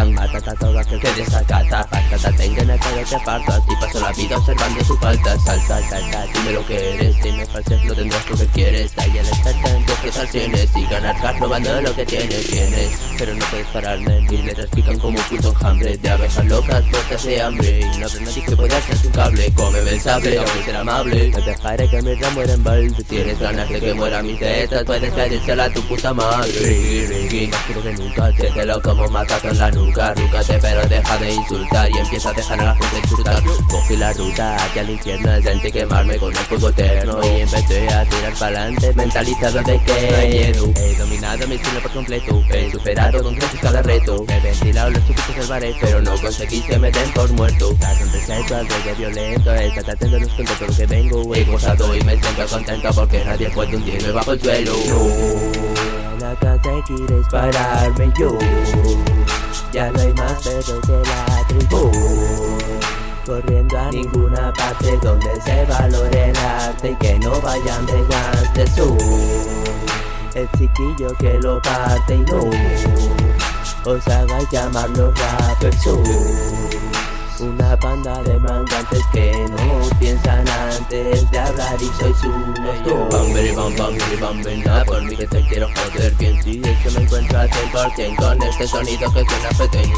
clan, mata a todo aquel que desacata. Patata, tengan a cada que aparta. Si paso la vida observando tu falta. Salsa, salsa, dime lo que eres. Si me falsas no tendrás lo que quieres. Ahí el experto en tus frustraciones y ganar cash robando lo que tienes. Pero no puedes pararme. Mis letras pican como un puto enjambre de abejas locas, puertas de hambre. Y no habrá nadie que pueda hacer un cable. Cómeme el sable, no voy a ser amable. No dejaré que mi ramo muera en balde. Tienes ganas de que muera mis tetas, puedes pedírsela a tu puta madre. Ricky, más quiero que nunca se te lo como matazo en la nuca. Rúcate pero deja de insultar y empieza a dejar a la gente disfrutar. Cogí la ruta hacia el infierno, sentí quemarme con el fuego eterno y empecé a tirar pa'lante, mentalizado de que no hay miedo. He dominado mi estilo por completo, he superado con creces cada reto. He ventilado los chupitos del baret, pero no conseguí que me den por muerto. La sonrisa es algo de violento, estate atento, no escondo todo lo que vengo. He gozado y me siento contento porque nadie puede hundirme bajo el suelo. No van a conseguir dispararme yo. Ya no hay más perro que la tribu, corriendo a ninguna parte donde se valore el arte y que no vayan detrás de su el chiquillo que lo parte y no os hagáis llamar los rappers. Una banda de mangantes que no piensan antes de hablar y sois unos nada por mí que te quiero joder bien. Si es que me encuentro al 100% con este sonido que suena pequeño.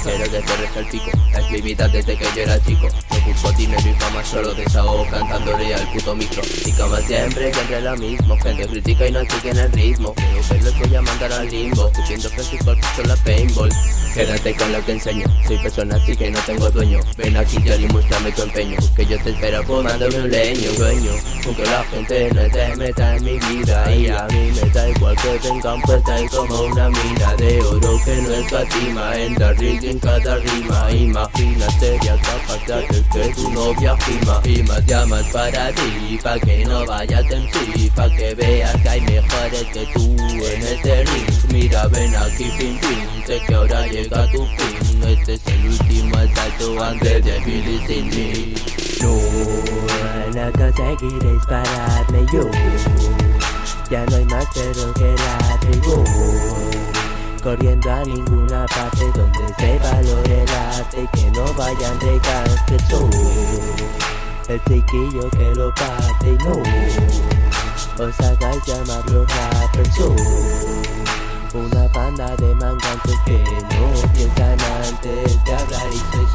Quiero que te resta el pico, es mi vida desde que yo era chico. No busco dinero y fama, solo desahogo cantándole al puto micro. Y como siempre lo mismo, gente critica y no siguen el ritmo. Creo que los voy a mandar al limbo, escupiendo fresco por la paintball. Quédate con lo que enseño, soy persona así que no tengo dueño. Ven aquí ya y muéstrame tu empeño, que yo te espero fumándome un leño. Dueño, aunque la gente no se meta en mi vida y a mí me da igual que tengan puesta y como una mina de oro que no escatima en dar en cada rima. Imagínate ya capaz de hacer que tu novia gima y más llamas para ti, pa' que no vayas en sí, pa' que veas que hay mejores que tú en este ring. Mira, ven aquí, pin pin, sé que ahora llega tu fin. Este es el último asalto antes de Billy Sin Me. No van a conseguir dispararme yo. Ya no hay más perro que la tribu, corriendo a ninguna parte donde se valore el arte y que no vayan de cáncer. El chiquillo que lo parte y no os hagáis llamar los rappers. Una banda de mangantes que no piensan antes de hablar y sois